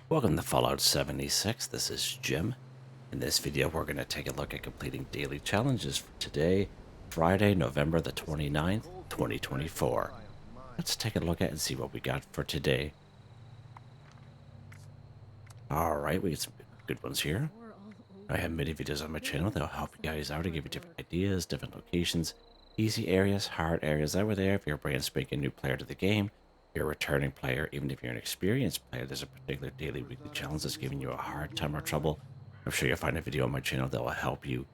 Welcome to Fallout 76. This is Jim. In this video, we're going to take a look at completing daily challenges for today, Friday, November the 29th, 2024. Let's take a look at and see what we got for today. All right, we get some good ones here. I have many videos on my channel that will help you guys out and give you different ideas, different locations, easy areas, hard areas over there. If you're a brand spanking new player to the game, you're a returning player, even if you're an experienced player, there's a particular daily, weekly challenge that's giving you a hard time or trouble. I'm sure you'll find a video on my channel that will help you.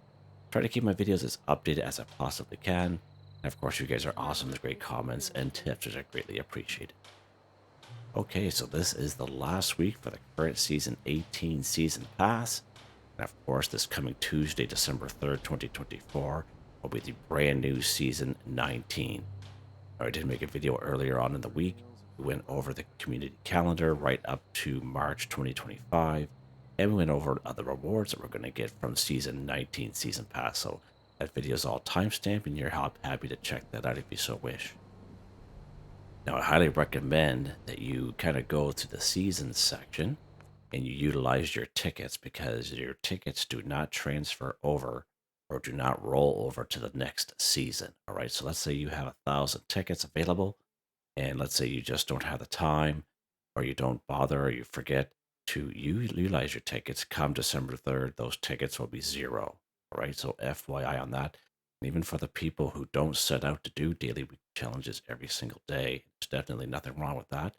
Try to keep my videos as updated as I possibly can. And of course, you guys are awesome with great comments and tips, which I greatly appreciate. Okay, so this is the last week for the current Season 18 Season Pass. And of course, this coming Tuesday, December 3rd, 2024, will be the brand new Season 19. I did make a video earlier on in the week. We went over the community calendar right up to March 2025, and we went over the rewards that we're going to get from Season 19 Season Pass. So that video is all timestamped, and you're happy to check that out if you so wish. Now, I highly recommend that you kind of go to the seasons section and you utilize your tickets, because your tickets do not transfer over or do not roll over to the next season. All right, so let's say you have 1,000 tickets available, and let's say you just don't have the time, or you don't bother, or you forget to utilize your tickets. Come December 3rd, those tickets will be zero. All right, so FYI on that. And even for the people who don't set out to do daily week challenges every single day, there's definitely nothing wrong with that.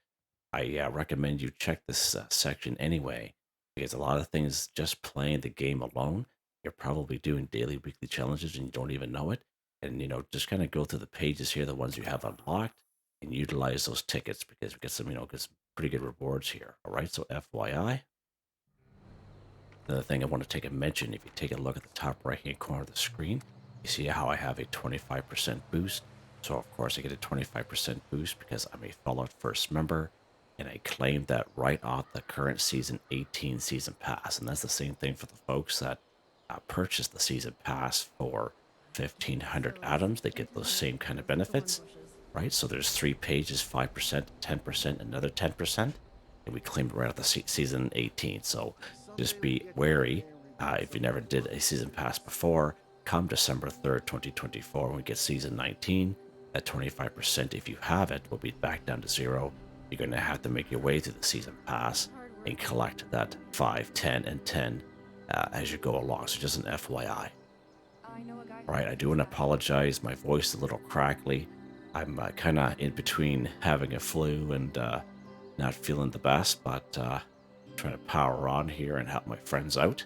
I recommend you check this section anyway, because a lot of things, just playing the game alone, you're probably doing daily, weekly challenges and you don't even know it. And, just kind of go through the pages here, the ones you have unlocked, and utilize those tickets, because we get some, get some pretty good rewards here. All right, so FYI. Another thing I want to take a mention, if you take a look at the top right-hand corner of the screen, you see how I have a 25% boost. So, of course, I get a 25% boost because I'm a Fallout First member, and I claimed that right off the current Season 18 Season Pass. And that's the same thing for the folks that purchase the Season Pass for 1,500 atoms. They get those same kind of benefits, right? So there's 3 pages, 5%, 10%, another 10%, and we claim it right off the Season 18. So just be wary. If you never did a Season Pass before, come December 3rd, 2024, when we get Season 19, that 25%, if you have it, will be back down to zero. You're going to have to make your way through the Season Pass and collect that 5, 10, and 10 as you go along. So just an FYI. All right, I do want to apologize. My voice is a little crackly. I'm kind of in between having a flu and not feeling the best, but trying to power on here and help my friends out.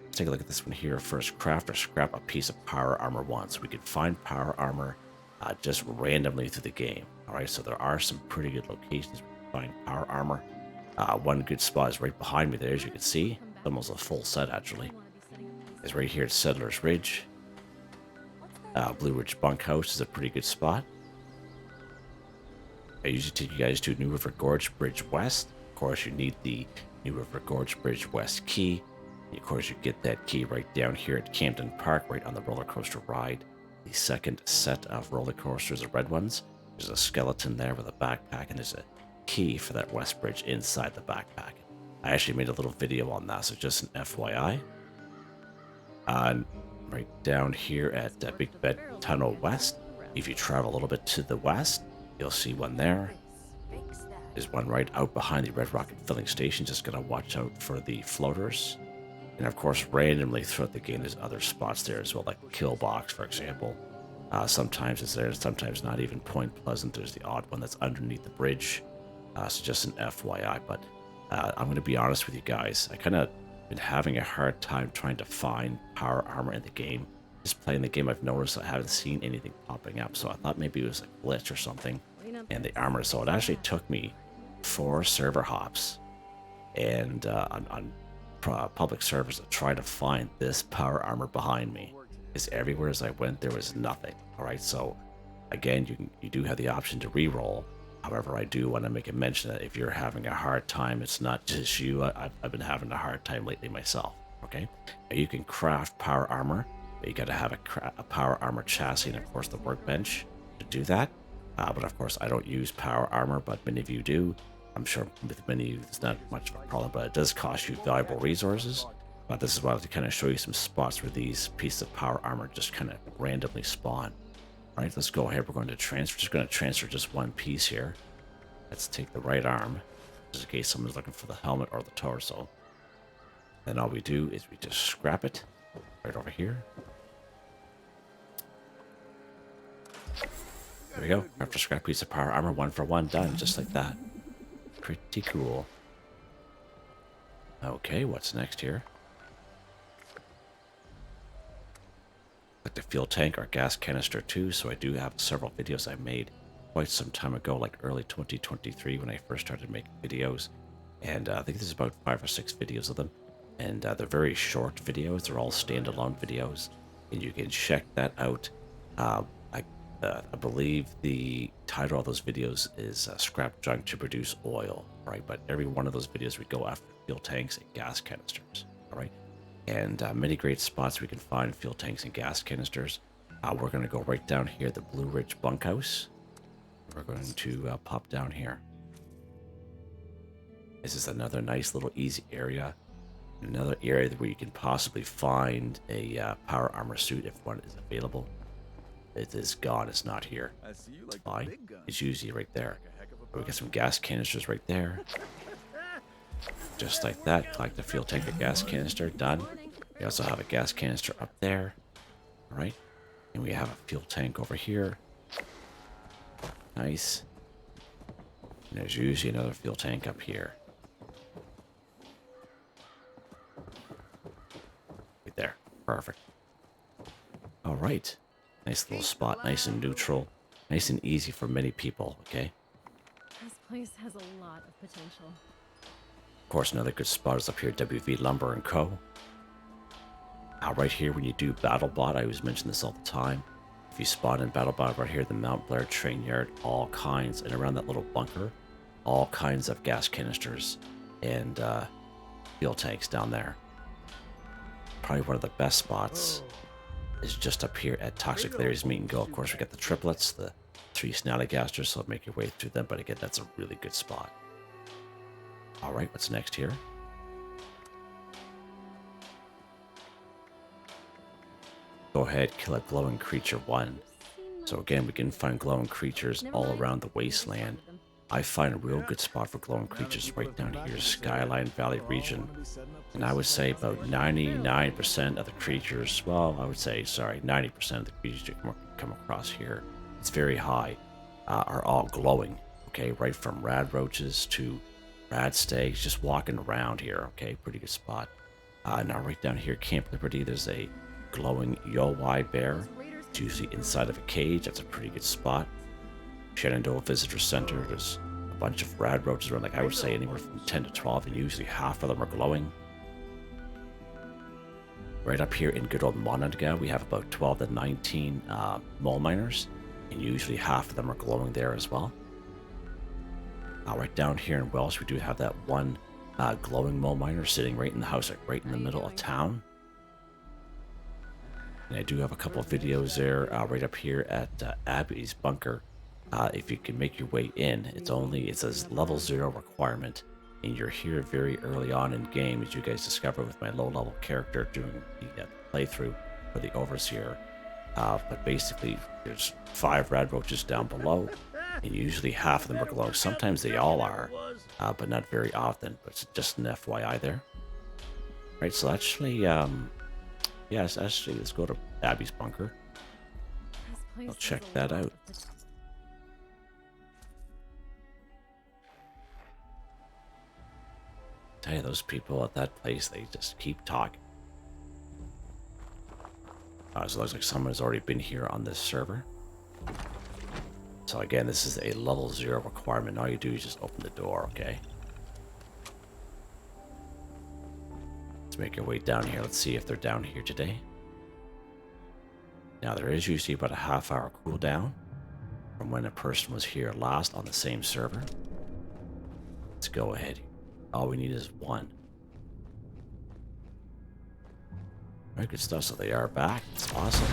Let's take a look at this one here. First, craft or scrap a piece of power armor once. We can find power armor just randomly through the game. All right, so there are some pretty good locations where you can find power armor. One good spot is right behind me there, as you can see. It's almost a full set, actually. It's right here at Settlers Ridge. Blue Ridge Bunkhouse is a pretty good spot. I usually take you guys to New River Gorge Bridge West. Of course, you need the New River Gorge Bridge West key. And of course, you get that key right down here at Camden Park, right on the roller coaster ride. The second set of roller coasters, the red ones, there's a skeleton there with a backpack, and there's a key for that West Bridge inside the backpack. I actually made a little video on that, so just an FYI. Right down here at Big Bed Tunnel West, if you travel a little bit to the west, you'll see one there. There's one right out behind the Red Rocket filling station. Just gotta watch out for the floaters. And of course, randomly throughout the game, there's other spots there as well, like Kill Box, for example. Sometimes it's there, sometimes not. Even Point Pleasant, there's the odd one that's underneath the bridge. So just an FYI. But I'm going to be honest with you guys. I kind of been having a hard time trying to find power armor in the game. Just playing the game, I've noticed I haven't seen anything popping up. So I thought maybe it was a glitch or something. And the armor, so it actually took me 4 server hops and on public servers to try to find this power armor behind me, because everywhere as I went there was nothing. All right, so again, you do have the option to re-roll. However, I do want to make a mention that if you're having a hard time, it's not just you. I've been having a hard time lately myself. Okay, now you can craft power armor, but you got to have a power armor chassis and of course the workbench to do that. But of course I don't use power armor, but many of you do. I'm sure with many it's not much of a problem, but it does cost you valuable resources. But this is why I like to kind of show you some spots where these pieces of power armor just kind of randomly spawn. All right, let's go ahead. We're going to transfer. Just going to transfer just one piece here. Let's take the right arm, just in case someone's looking for the helmet or the torso. Then all we do is we just scrap it right over here. There we go. After scrap piece of power armor, 1 for 1, done, just like that. Pretty cool. Okay, what's next here? Like the fuel tank or gas canister too, so I do have several videos I made quite some time ago, like early 2023 when I first started making videos. And I think there's about 5 or 6 videos of them. And they're very short videos. They're all standalone videos. And you can check that out. I believe the title of those videos is Scrap Junk to Produce Oil, right? But every one of those videos we go after fuel tanks and gas canisters, all right? And many great spots we can find fuel tanks and gas canisters. We're going to go right down here, the Blue Ridge Bunkhouse. We're going to pop down here. This is another nice little easy area. Another area where you can possibly find a power armor suit if one is available. It is gone. It's not here. It's fine. It's usually right there. We got some gas canisters right there. Just like that. Collect the fuel tank or gas canister. Done. We also have a gas canister up there. All right. And we have a fuel tank over here. Nice. And there's usually another fuel tank up here. Right there. Perfect. All right. Nice little spot. Nice and neutral. Nice and easy for many people, okay? This place has a lot of potential. Of course, another good spot is up here, WV Lumber & Co. Right here, when you do BattleBot, I always mention this all the time. If you spot in BattleBot right here, the Mount Blair train yard, all kinds, and around that little bunker, all kinds of gas canisters and fuel tanks down there. Probably one of the best spots is just up here at Toxic Larry's Meet and Go. Of course, we got the triplets, the 3 Snallygasters, so make your way through them. But again, that's a really good spot. All right, what's next here? Go ahead, kill a glowing creature 1. So again, we can find glowing creatures all around the wasteland. I find a real good spot for glowing creatures right down here, Skyline Valley region. And I would say about 99% of the creatures, well, I would say, sorry, 90% of the creatures you come across here, it's very high, are all glowing, okay? Right from rad roaches to rad stags, just walking around here, okay? Pretty good spot. Now right down here, Camp Liberty, there's a glowing Yowai bear. It's usually inside of a cage. That's a pretty good spot. Shenandoah Visitor Center, there's a bunch of rad roaches around, like I would say anywhere from 10 to 12, and usually half of them are glowing. Right up here in good old Monongah, we have about 12 to 19 mole miners, and usually half of them are glowing there as well. Right down here in Welsh, we do have that one glowing mole miner sitting right in the house, like right in the middle of town. And I do have a couple of videos there right up here at Abby's bunker. If you can make your way in, it says level 0 requirement, and you're here very early on in game, as you guys discover with my low level character doing the playthrough for the Overseer. But basically, there's 5 rad roaches down below, and usually half of them are glowing. Sometimes they all are, but not very often. But it's just an FYI there. Right, so actually, yes, actually, let's go to Abby's bunker. I'll check that out. Tell you, those people at that place, they just keep talking. So it looks like someone's already been here on this server. So again, this is a level 0 requirement. All you do is just open the door, okay? Let's make your way down here. Let's see if they're down here today. Now, there is usually about a half-hour cooldown from when a person was here last on the same server. Let's go ahead. All we need is 1. Very good stuff. So they are back. It's awesome.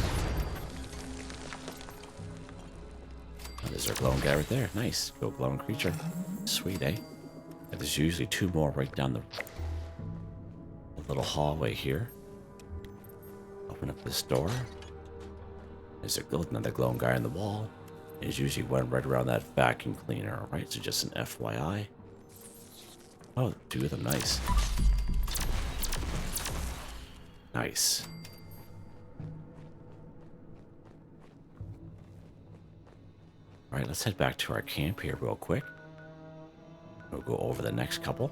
Oh, there's our glowing guy right there. Nice. Go glowing creature. Sweet, eh? And there's usually 2 more right down the little hallway here. Open up this door. There's another glowing guy on the wall. There's usually one right around that vacuum cleaner, alright? So just an FYI. Oh, 2 of them, nice. Nice. Alright, let's head back to our camp here real quick. We'll go over the next couple.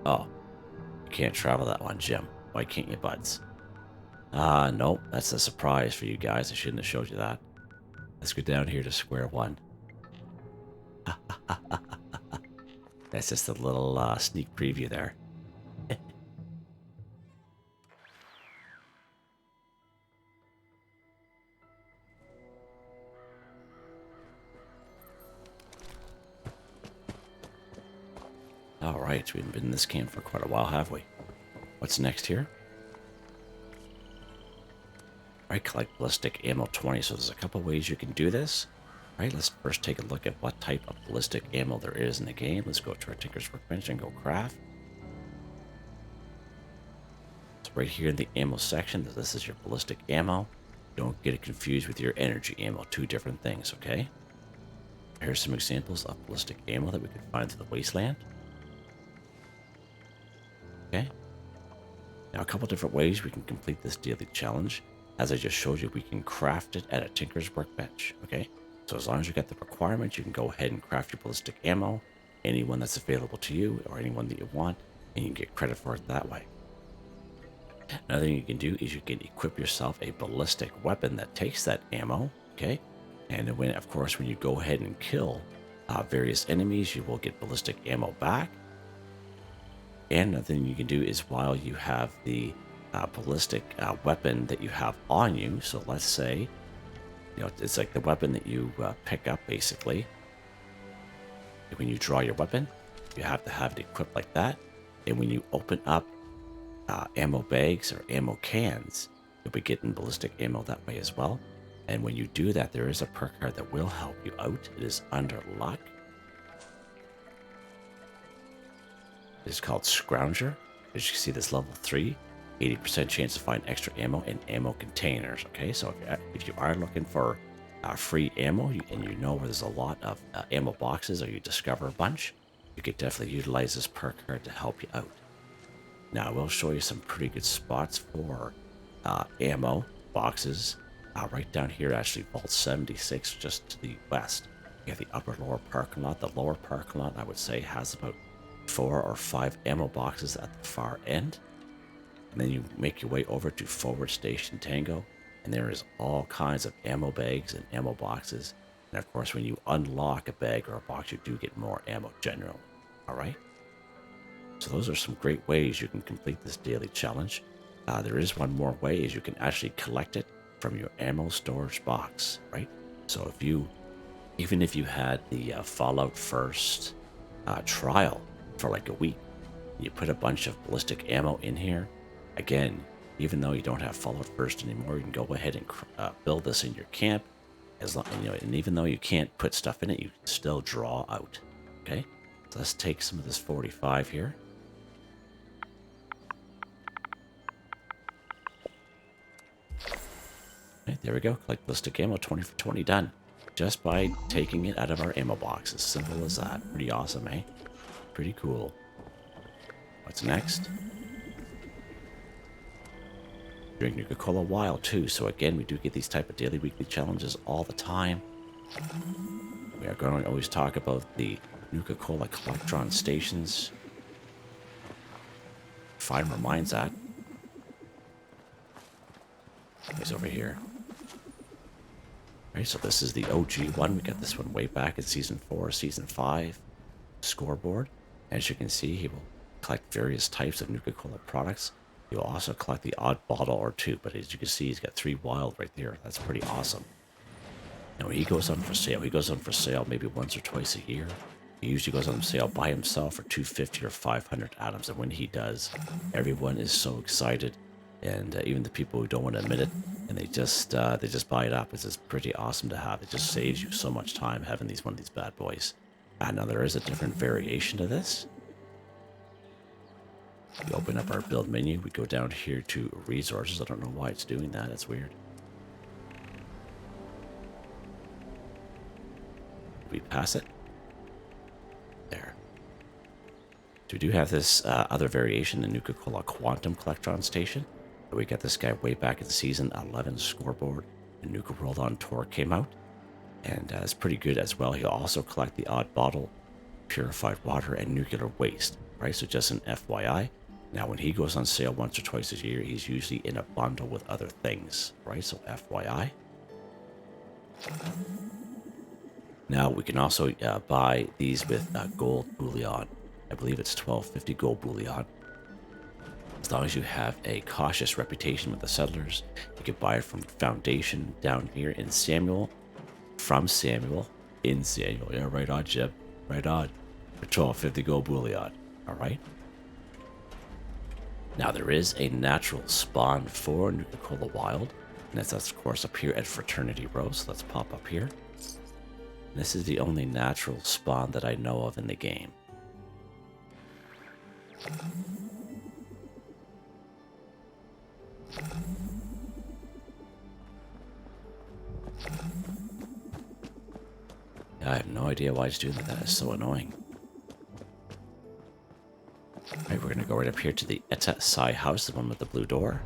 Oh, you can't travel that one, Jim. Why can't you, buds? Nope, that's a surprise for you guys. I shouldn't have showed you that. Let's go down here to square one. That's just a little sneak preview there. Alright, we've been in this camp for quite a while, have we? What's next here? Alright, collect ballistic ammo 20. So there's a couple ways you can do this. Alright, let's first take a look at what type of ballistic ammo there is in the game. Let's go to our Tinker's Workbench and go craft. So right here in the ammo section, this is your ballistic ammo. Don't get it confused with your energy ammo. 2 different things, okay? Here's some examples of ballistic ammo that we can find through the wasteland. Okay. Now a couple different ways we can complete this daily challenge. As I just showed you, we can craft it at a Tinker's Workbench, okay? So as long as you get the requirements, you can go ahead and craft your ballistic ammo, anyone that's available to you or anyone that you want, and you can get credit for it that way. Another thing you can do is you can equip yourself a ballistic weapon that takes that ammo, okay? And when, of course, when you go ahead and kill various enemies, you will get ballistic ammo back. And another thing you can do is while you have the ballistic weapon that you have on you, so let's say, you know, it's like the weapon that you pick up basically. When you draw your weapon, you have to have it equipped like that. And when you open up ammo bags or ammo cans, you'll be getting ballistic ammo that way as well. And when you do that, there is a perk card that will help you out. It is under luck. It's called Scrounger. As you can see, this level 3, 80% chance to find extra ammo in ammo containers. Okay, so if you are looking for free ammo and you know where there's a lot of ammo boxes or you discover a bunch, you could definitely utilize this perk card to help you out. Now, I will show you some pretty good spots for ammo boxes. Right down here, actually, Vault 76, just to the west. You have the upper lower parking lot. The lower parking lot, I would say, has about 4 or 5 ammo boxes at the far end. And then you make your way over to Forward Station Tango, and there is all kinds of ammo bags and ammo boxes. And of course, when you unlock a bag or a box, you do get more ammo generally. Alright? So those are some great ways you can complete this daily challenge. There is one more way, is you can actually collect it from your ammo storage box, right? So if you, even if you had the Fallout First trial for like a week, you put a bunch of ballistic ammo in here, again, even though you don't have Fallout First anymore, you can go ahead and build this in your camp. As long, you know, and even though you can't put stuff in it, you can still draw out. Okay, so let's take some of this 45 here. Okay, there we go. Collect ballistic ammo, 20 for 20, done. Just by taking it out of our ammo boxes. Simple as that. Pretty awesome, eh? Pretty cool. What's next? Drink Nuka-Cola Wild too. So again, we do get these type of daily, weekly challenges all the time. We are going to always talk about the Nuka-Cola Collectron stations. Find where mine's at. He's over here. Alright, so this is the OG one. We got this one way back in Season 4, Season 5 scoreboard. As you can see, he will collect various types of Nuka-Cola products. You'll also collect the odd bottle or 2, but as you can see, he's got 3 wild right there. That's pretty awesome. Now, when he goes on for sale, he goes on for sale maybe once or twice a year. He usually goes on sale by himself for 250 or 500 atoms, and when he does, everyone is so excited, and even the people who don't want to admit it, and they just buy it up. It's pretty awesome to have. It just saves you so much time having one of these bad boys. Now there is a different variation to this. We open up our build menu. We go down here to resources. I don't know why it's doing that. It's weird. We pass it. There. So we do have this other variation, the Nuka-Cola Quantum Collectron Station. We got this guy way back in season 11 scoreboard. The Nuka World on Tour came out. And it's pretty good as well. He'll also collect the odd bottle, purified water, and nuclear waste. Right, so just an FYI. Now, when he goes on sale once or twice a year, he's usually in a bundle with other things. Right, so FYI. Now, we can also buy these with gold bullion. I believe it's 1250 gold bullion. As long as you have a cautious reputation with the settlers, you can buy it from Foundation down here in Samuel. From Samuel, in Samuel. Yeah, right on, Jeb. Right on. For 1250 gold bullion. Alright. Now, there is a natural spawn for Nuka-Cola Wild. And that's, of course, up here at Fraternity Row. So let's pop up here. This is the only natural spawn that I know of in the game. I have no idea why it's doing that. That is so annoying. Alright, we're going to go right up here to the Eta Sai house, the one with the blue door.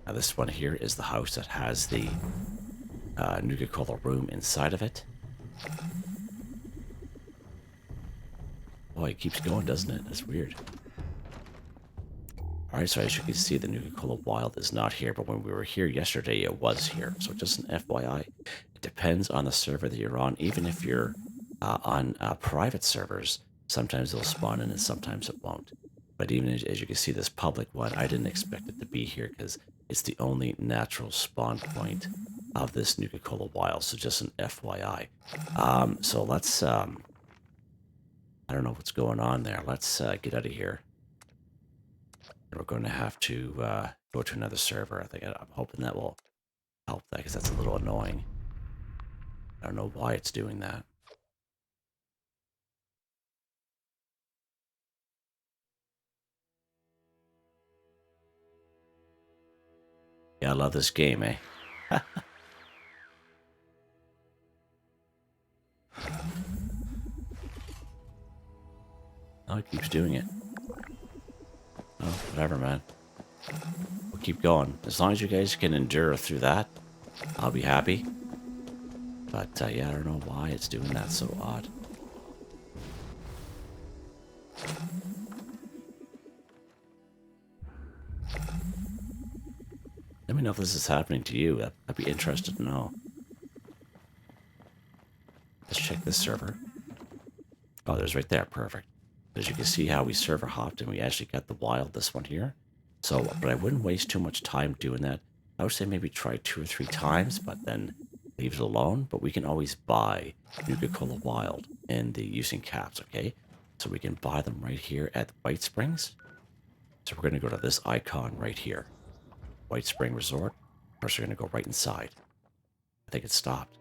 Now this one here is the house that has the Nuka-Cola room inside of it. Boy, it keeps going, doesn't it? That's weird. Alright, so as you can see, the Nuka-Cola Wild is not here, but when we were here yesterday, it was here. So just an FYI, it depends on the server that you're on. Even if you're on private servers, sometimes they'll spawn in and sometimes it won't. But even as you can see, this public one, I didn't expect it to be here because it's the only natural spawn point of this Nuka-Cola Wild. So just an FYI. So let's, I don't know what's going on there. Let's get out of here. And we're going to have to go to another server. I'm hoping that will help that because that's a little annoying. I don't know why it's doing that. Yeah, I love this game, eh? Oh, it keeps doing it. Oh, whatever, man. We'll keep going. As long as you guys can endure through that, I'll be happy. But, yeah, I don't know why it's doing that so odd. Let me know if this is happening to you. I'd be interested to know. Let's check this server. Oh, there's right there. Perfect. As you can see how we server hopped and we actually got the wild, this one here. So, but I wouldn't waste too much time doing that. I would say maybe try 2 or 3 times, but then leave it alone. But we can always buy Nuka-Cola Wild in the using caps, okay? So we can buy them right here at White Springs. So we're going to go to this icon right here. White Spring Resort. First, we're going to go right inside. I think it stopped.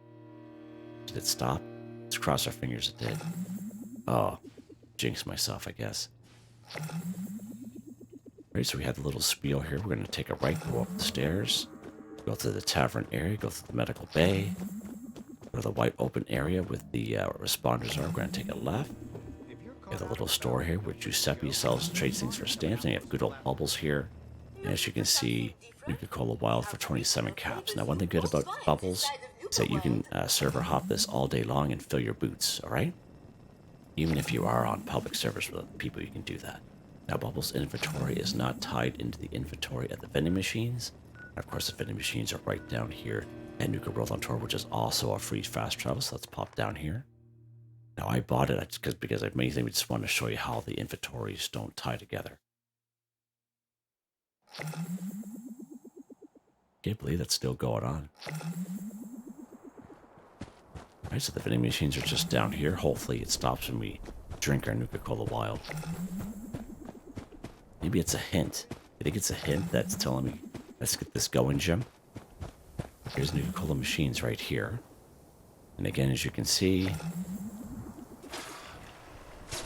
Did it stop? Let's cross our fingers it did. Oh, jinx myself, I guess. Alright, so we have the little spiel here. We're going to take a right, go up the stairs, go to the tavern area, go through the medical bay, go to the white open area with the responders are. We're going to take a left. We have the little store here where Giuseppe sells trades things for stamps, and you have good old bubbles here. And as you can see, Nuka-Cola Wild for 27 caps. Now, one thing good about bubbles is that you can server hop this all day long and fill your boots, alright? Even if you are on public servers with other people, you can do that. Now, Bubbles' inventory is not tied into the inventory of the vending machines. And of course, the vending machines are right down here at Nuka World on Tour, which is also a free fast travel. So let's pop down here. Now, I bought it because I mainly just want to show you how the inventories don't tie together. Can't believe that's still going on. Alright, so the vending machines are just down here. Hopefully it stops when we drink our Nuka-Cola Wild. Maybe it's a hint I think it's a hint that's telling me, let's get this going, Jim. Here's Nuka-Cola machines right here. And again, as you can see,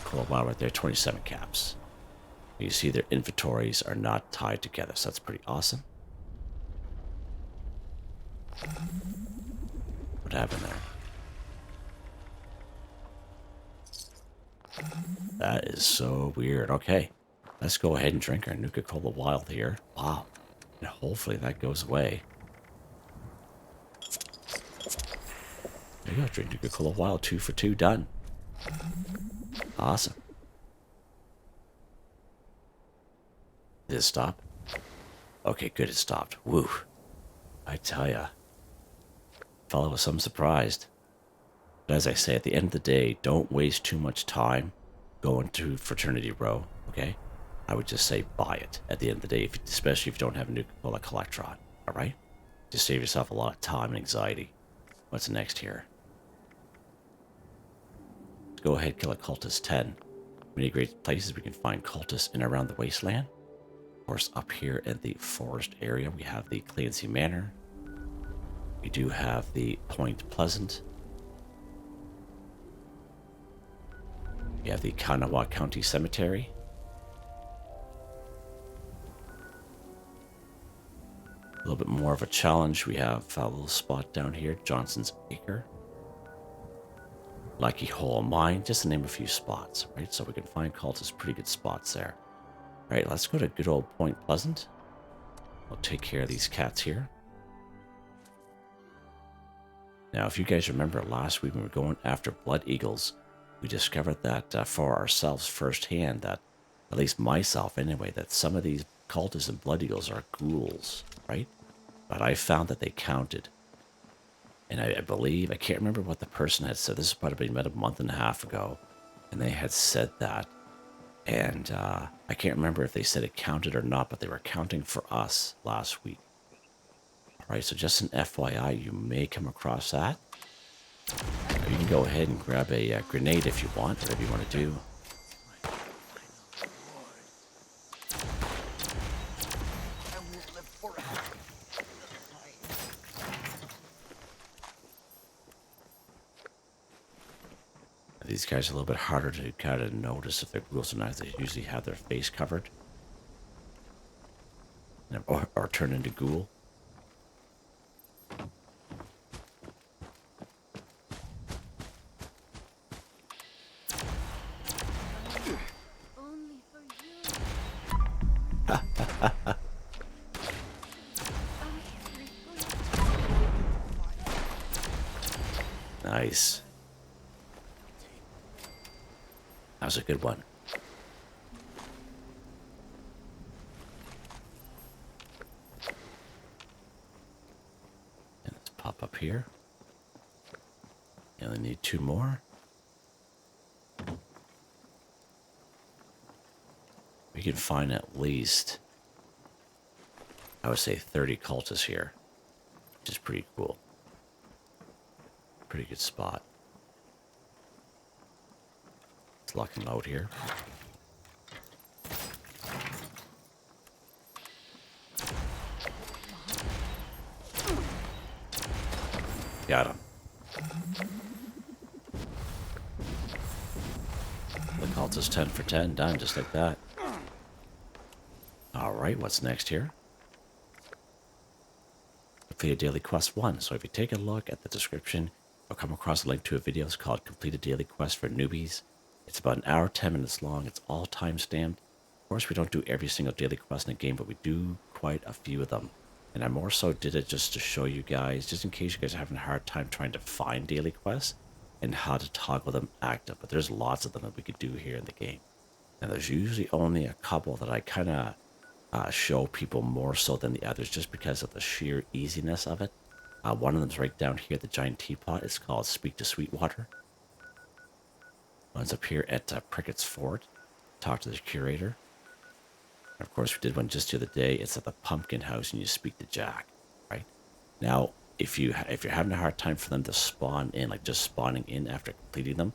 Cola Wow right there, 27 caps. You see their inventories are not tied together, so that's pretty awesome. What happened there? That is so weird. Okay, let's go ahead and drink our Nuka-Cola Wild here. Wow. And hopefully that goes away. There you go, drink Nuka-Cola Wild, 2 for 2, done. Awesome. Did it stop? Okay, good, it stopped. Woo. I tell ya. Fellow was some surprised. But as I say, at the end of the day, don't waste too much time going to Fraternity Row, okay? I would just say buy it at the end of the day, especially if you don't have a Nuka-Cola Collectron, alright? Just save yourself a lot of time and anxiety. What's next here? Let's go ahead and kill a Cultist 10. Many great places we can find cultists in and around the wasteland. Of course, up here in the forest area, we have the Clancy Manor. We do have the Point Pleasant. We have the Kanawha County Cemetery. A little bit more of a challenge. We have a little spot down here, Johnson's Acre. Lucky Hole Mine, just to name a few spots, right? So we can find cultists, pretty good spots there. All right, let's go to good old Point Pleasant. We'll take care of these cats here. Now, if you guys remember last week when we were going after Blood Eagles, we discovered that for ourselves firsthand, that, at least myself anyway, that some of these cultists and Blood Eagles are ghouls, right? But I found that they counted. And I believe, I can't remember what the person had said. This is probably about a month and a half ago. And they had said that. And I can't remember if they said it counted or not, but they were counting for us last week. All right, so just an FYI, you may come across that. You can go ahead and grab a grenade if you want, whatever you want to do. These guys are a little bit harder to kind of notice if they're ghouls or not. They usually have their face covered. Or turn into ghoul. Only for you. Nice. That was a good one. And let's pop up here. You only need 2 more. We can find at least, I would say, 30 cultists here, which is pretty cool. Pretty good spot. Let's lock them out here. Got him. The cultist 10 for 10, done just like that. Alright, what's next here? Complete a daily quest 1. So if you take a look at the description, you'll come across a link to a video. It's called Complete a Daily Quest for Newbies. It's about an hour, 10 minutes long. It's all time stamped. Of course, we don't do every single daily quest in the game, but we do quite a few of them. And I more so did it just to show you guys, just in case you guys are having a hard time trying to find daily quests and how to toggle them active. But there's lots of them that we could do here in the game. And there's usually only a couple that I kind of show people more so than the others, just because of the sheer easiness of it. One of them's right down here, the giant teapot. It's called Speak to Sweetwater. One's up here at Prickett's Fort. Talk to the curator. And of course, we did one just the other day. It's at the Pumpkin House, and you speak to Jack. Right now, if you're having a hard time for them to spawn in, like just spawning in after completing them,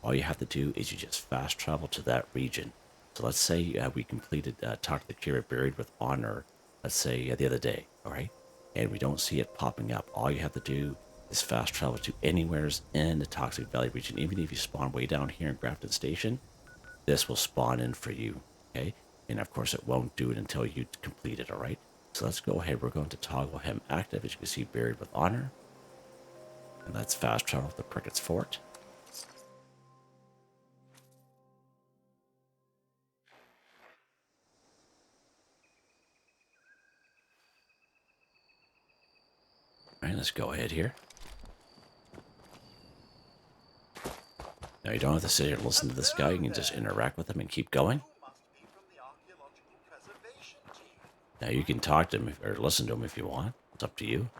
all you have to do is you just fast travel to that region. So let's say we completed Talk to the Curator Buried with Honor, let's say the other day, all right? And we don't see it popping up. All you have to do is fast travel to anywheres in the Toxic Valley region. Even if you spawn way down here in Grafton Station, this will spawn in for you, okay? And of course, it won't do it until you complete it, all right? So let's go ahead. We're going to toggle him active. As you can see, Buried with Honor. And let's fast travel to Prickett's Fort. All right, let's go ahead here. Now, you don't have to sit here and listen to this guy. You can just interact with him and keep going. Now, you can talk to him or listen to him if you want. It's up to you.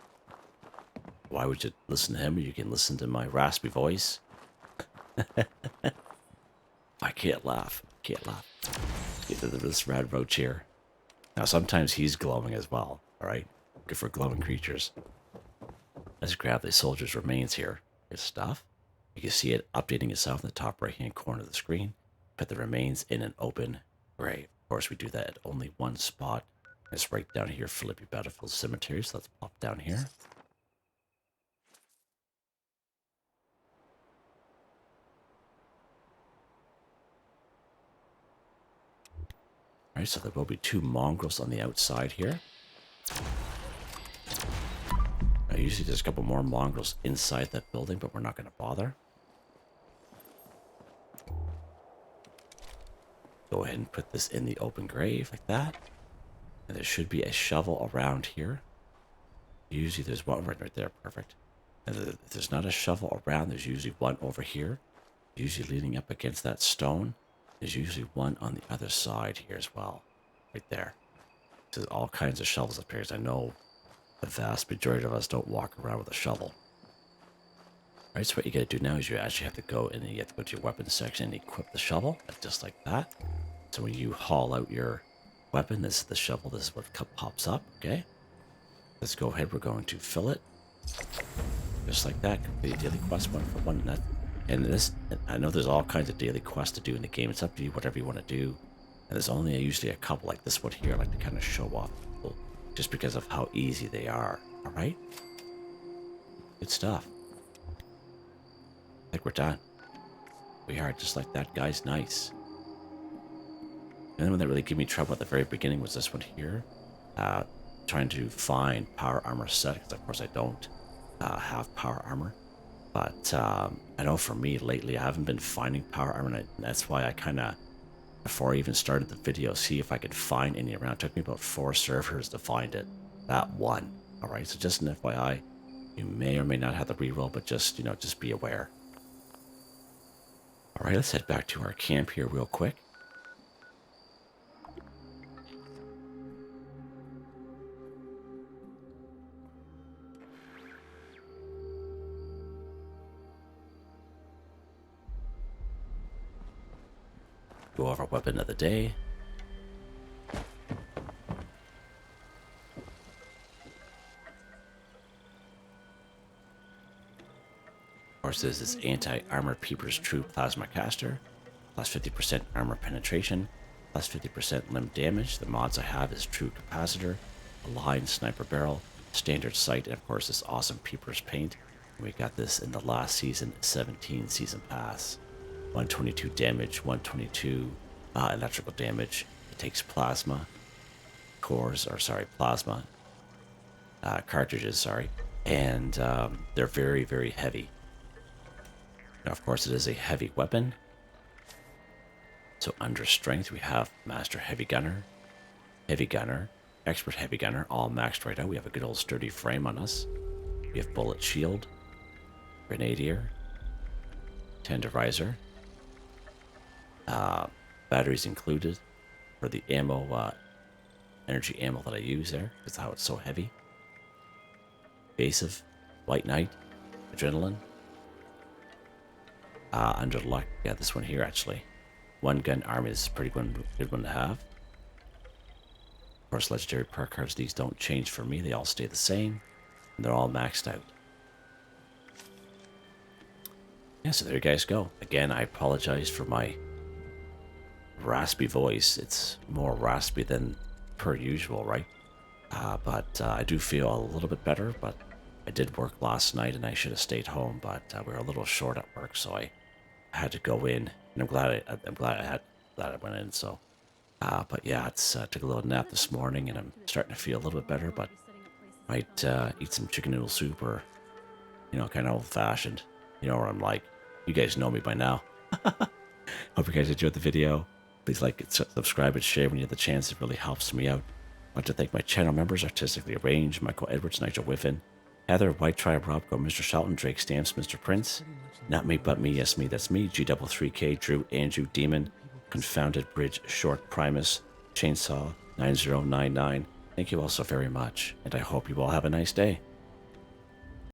Why would you listen to him? You can listen to my raspy voice. I can't laugh. I can't laugh. Get rid of this rad roach here. Now, sometimes he's glowing as well. All right? Good for glowing creatures. Let's grab the soldier's remains here. Good stuff. You can see it updating itself in the top right-hand corner of the screen. Put the remains in an open grave. Of course, we do that at only one spot. It's right down here, Philippi Battlefield Cemetery. So let's pop down here. All right, so there will be 2 mongrels on the outside here. Now, usually there's a couple more mongrels inside that building, but we're not going to bother. Go ahead and put this in the open grave like that. And there should be a shovel around here. Usually there's one right there. Perfect. And if there's not a shovel around, there's usually one over here. Usually leaning up against that stone. There's usually one on the other side here as well. Right there. So there's all kinds of shovels up here. I know the vast majority of us don't walk around with a shovel. Alright, so what you gotta do now is you actually have to go and you have to go to your weapons section and equip the shovel. Just like that. So when you haul out your weapon, this is the shovel. This is what pops up, okay? Let's go ahead. We're going to fill it. Just like that. Complete daily quest one for one. And this, I know there's all kinds of daily quests to do in the game. It's up to you, whatever you want to do. And there's only usually a couple like this one here I like to kind of show off people just because of how easy they are. All right? Good stuff. I think we're done. We are, just like that, guys. Nice. The only one that really gave me trouble at the very beginning was this one here. Trying to find power armor set, because of course I don't have power armor. But I know for me lately, I haven't been finding power armor, and that's why I kind of, before I even started the video, see if I could find any around. It took me about 4 servers to find it. That one. Alright, so just an FYI, you may or may not have the reroll, but just, you know, just be aware. Alright, let's head back to our camp here real quick. Go over weapon of the day. Of course, this is anti-armor Peeper's True Plasma Caster, plus 50% armor penetration, plus 50% limb damage. The mods I have is True Capacitor, Aligned Sniper Barrel, Standard Sight, and of course this awesome Peeper's Paint. And we got this in the last season 17 season pass. 122 damage, 122 electrical damage. It takes plasma plasma cartridges, sorry, and they're very, very heavy. Now, of course, it is a heavy weapon. So under strength, we have Master Heavy Gunner, Expert Heavy Gunner, all maxed right out. We have a good old sturdy frame on us. We have Bullet Shield, Grenadier, Tenderizer, batteries included for the ammo, energy ammo that I use there. That's how it's so heavy. Evasive, White Knight, Adrenaline. Under luck, yeah, this one here actually. One gun arm is a pretty good one to have. Of course, legendary perk cards, these don't change for me. They all stay the same. And they're all maxed out. Yeah, so there you guys go. Again, I apologize for my raspy voice. It's more raspy than per usual, right? But I do feel a little bit better, but I did work last night and I should have stayed home, but we were a little short at work, so I had to go in, and I'm glad I went in. So, but yeah, it's took a little nap this morning, and I'm starting to feel a little bit better. But might eat some chicken noodle soup, or kind of old fashioned. Where I'm like, you guys know me by now. Hope you guys enjoyed the video. Please like it, subscribe, and share when you have the chance. It really helps me out. I'd like to thank my channel members: Artistically Arranged, Michael Edwards, Nigel Wiffen, Heather, Whitetribe, Robco, Mr. Shelton, Drake Stamps, Mr.Prince, NotMeButMeYesMeThatsMe, GW3K, Drew, Andrew, Demon, Confoundedbridge, Short, Primus, Chainsaw, 9099. Thank you all so very much, and I hope you all have a nice day.